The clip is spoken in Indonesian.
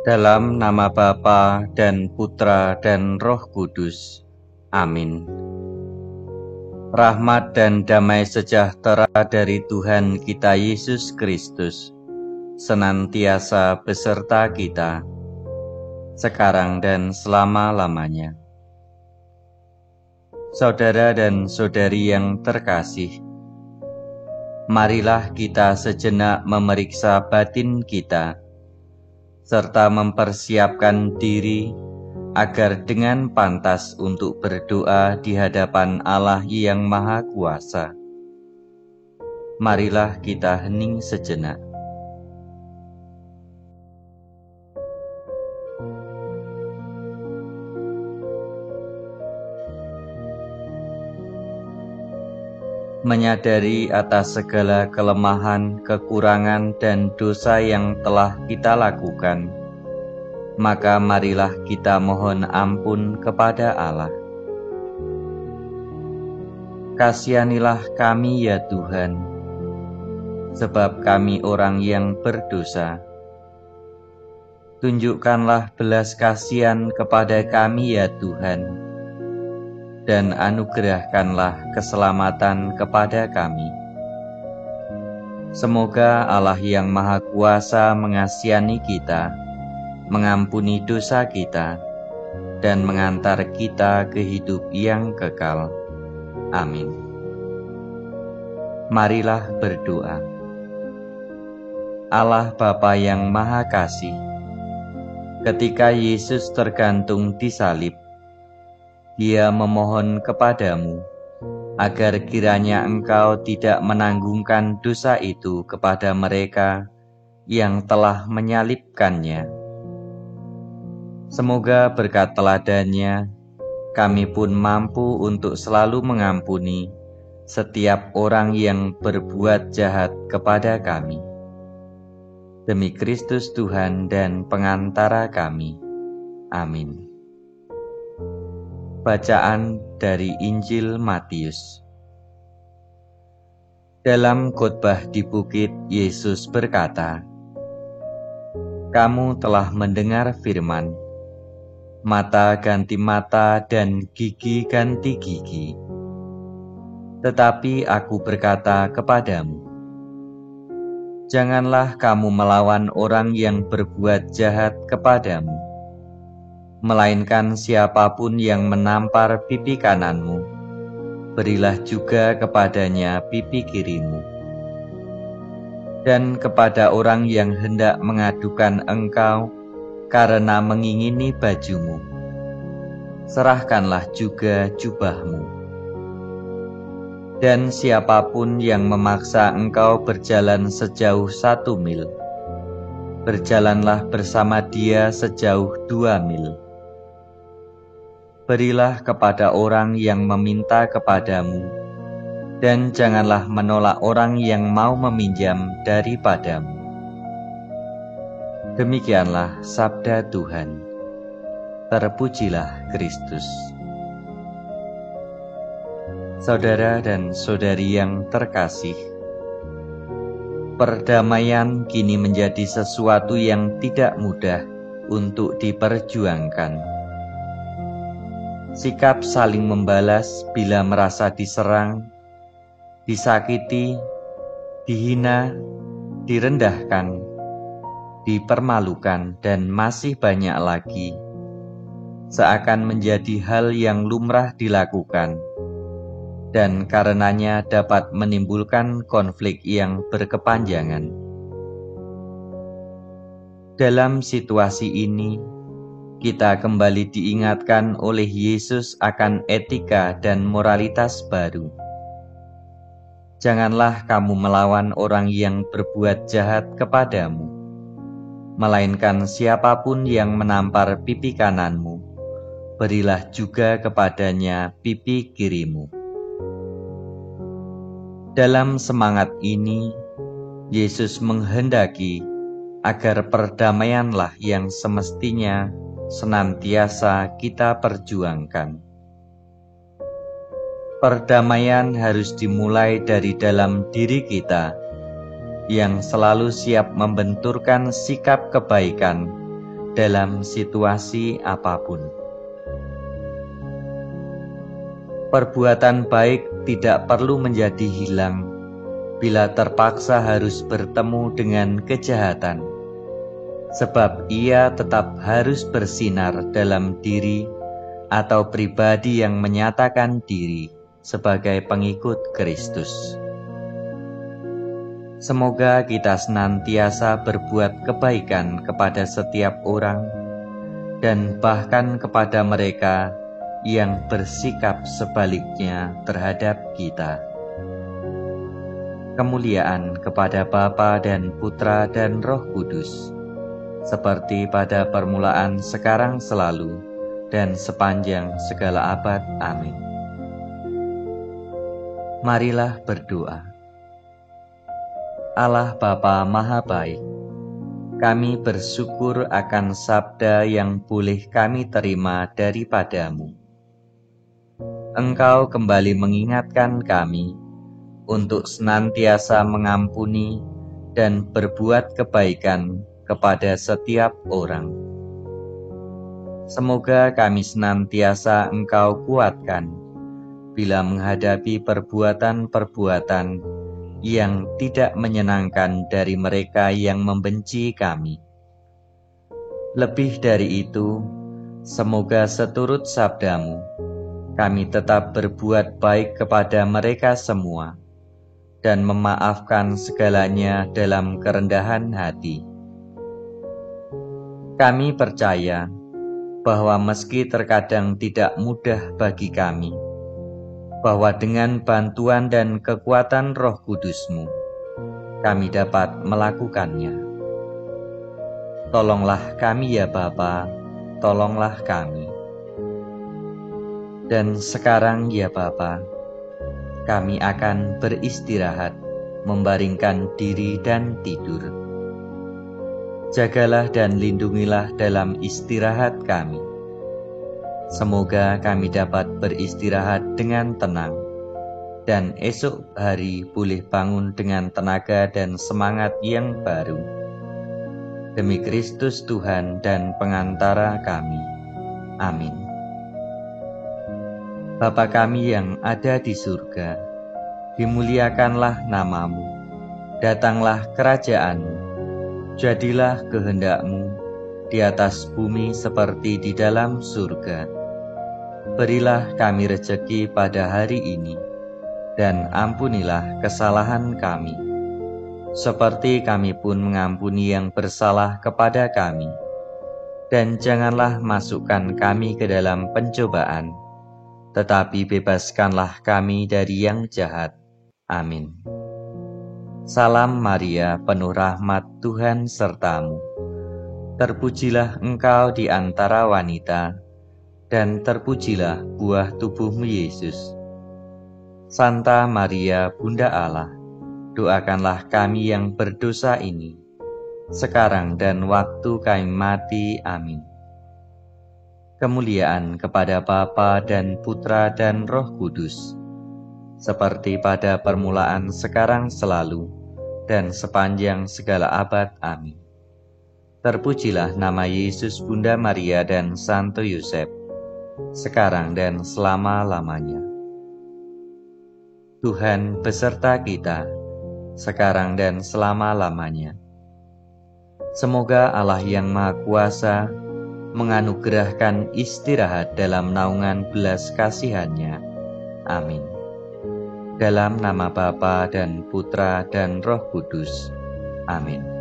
Dalam nama Bapa dan Putra dan Roh Kudus. Amin. Rahmat dan damai sejahtera dari Tuhan kita Yesus Kristus senantiasa beserta kita, sekarang dan selama-lamanya. Saudara dan saudari yang terkasih, marilah kita sejenak memeriksa batin kita, serta mempersiapkan diri agar dengan pantas untuk berdoa di hadapan Allah yang Maha Kuasa. Marilah kita hening sejenak. Menyadari atas segala kelemahan, kekurangan, dan dosa yang telah kita lakukan, maka marilah kita mohon ampun kepada Allah. Kasihanilah kami ya Tuhan, sebab kami orang yang berdosa. Tunjukkanlah belas kasihan kepada kami ya Tuhan, dan anugerahkanlah keselamatan kepada kami. Semoga Allah yang Maha Kuasa mengasihani kita, mengampuni dosa kita, dan mengantar kita ke hidup yang kekal. Amin. Marilah berdoa. Allah Bapa yang Maha Kasih, ketika Yesus tergantung di salib, Dia memohon kepadamu agar kiranya Engkau tidak menanggungkan dosa itu kepada mereka yang telah menyalibkannya. Semoga berkat teladannya, kami pun mampu untuk selalu mengampuni setiap orang yang berbuat jahat kepada kami. Demi Kristus Tuhan dan pengantara kami. Amin. Bacaan dari Injil Matius. Dalam khotbah di bukit, Yesus berkata, "Kamu telah mendengar firman, mata ganti mata dan gigi ganti gigi. Tetapi aku berkata kepadamu, janganlah kamu melawan orang yang berbuat jahat kepadamu, melainkan siapapun yang menampar pipi kananmu, berilah juga kepadanya pipi kirimu. Dan kepada orang yang hendak mengadukan engkau karena mengingini bajumu, serahkanlah juga jubahmu. Dan siapapun yang memaksa engkau berjalan sejauh 1 mil, berjalanlah bersama dia sejauh 2 mil. Berilah kepada orang yang meminta kepadamu, dan janganlah menolak orang yang mau meminjam daripadamu." Demikianlah sabda Tuhan. Terpujilah Kristus. Saudara dan saudari yang terkasih, perdamaian kini menjadi sesuatu yang tidak mudah untuk diperjuangkan. Sikap saling membalas bila merasa diserang, disakiti, dihina, direndahkan, dipermalukan, dan masih banyak lagi, seakan menjadi hal yang lumrah dilakukan, dan karenanya dapat menimbulkan konflik yang berkepanjangan. Dalam situasi ini, kita kembali diingatkan oleh Yesus akan etika dan moralitas baru. Janganlah kamu melawan orang yang berbuat jahat kepadamu, melainkan siapapun yang menampar pipi kananmu, berilah juga kepadanya pipi kirimu. Dalam semangat ini, Yesus menghendaki agar perdamaianlah yang semestinya senantiasa kita perjuangkan. Perdamaian harus dimulai dari dalam diri kita, yang selalu siap membenturkan sikap kebaikan dalam situasi apapun. Perbuatan baik tidak perlu menjadi hilang bila terpaksa harus bertemu dengan kejahatan, sebab ia tetap harus bersinar dalam diri atau pribadi yang menyatakan diri sebagai pengikut Kristus. Semoga kita senantiasa berbuat kebaikan kepada setiap orang dan bahkan kepada mereka yang bersikap sebaliknya terhadap kita. Kemuliaan kepada Bapa dan Putra dan Roh Kudus, seperti pada permulaan, sekarang, selalu, dan sepanjang segala abad. Amin. Marilah berdoa. Allah Bapa Maha Baik, kami bersyukur akan sabda yang boleh kami terima daripada-Mu. Engkau kembali mengingatkan kami untuk senantiasa mengampuni dan berbuat kebaikan kepada setiap orang. Semoga kami senantiasa Engkau kuatkan bila menghadapi perbuatan-perbuatan yang tidak menyenangkan dari mereka yang membenci kami. Lebih dari itu, semoga seturut sabda-Mu, kami tetap berbuat baik kepada mereka semua dan memaafkan segalanya dalam kerendahan hati. Kami percaya bahwa meski terkadang tidak mudah bagi kami, bahwa dengan bantuan dan kekuatan Roh Kudus-Mu, kami dapat melakukannya. Tolonglah kami ya Bapa, tolonglah kami. Dan sekarang ya Bapa, kami akan beristirahat, membaringkan diri dan tidur. Jagalah dan lindungilah dalam istirahat kami. Semoga kami dapat beristirahat dengan tenang, dan esok hari boleh bangun dengan tenaga dan semangat yang baru. Demi Kristus Tuhan dan pengantara kami. Amin. Bapa kami yang ada di surga, dimuliakanlah nama-Mu, datanglah kerajaan-Mu, jadilah kehendak-Mu di atas bumi seperti di dalam surga. Berilah kami rejeki pada hari ini, dan ampunilah kesalahan kami, seperti kami pun mengampuni yang bersalah kepada kami. Dan janganlah masukkan kami ke dalam pencobaan, tetapi bebaskanlah kami dari yang jahat. Amin. Salam Maria, penuh rahmat, Tuhan serta-Mu. Terpujilah Engkau di antara wanita, dan terpujilah buah tubuh-Mu Yesus. Santa Maria, Bunda Allah, doakanlah kami yang berdosa ini, sekarang dan waktu kami mati. Amin. Kemuliaan kepada Bapa dan Putra dan Roh Kudus, seperti pada permulaan, sekarang, selalu, dan sepanjang segala abad. Amin. Terpujilah nama Yesus, Bunda Maria, dan Santo Yosef, sekarang dan selama-lamanya. Tuhan beserta kita, sekarang dan selama-lamanya. Semoga Allah yang Maha Kuasa menganugerahkan istirahat dalam naungan belas kasihan-Nya. Amin. Dalam nama Bapa dan Putra dan Roh Kudus. Amin.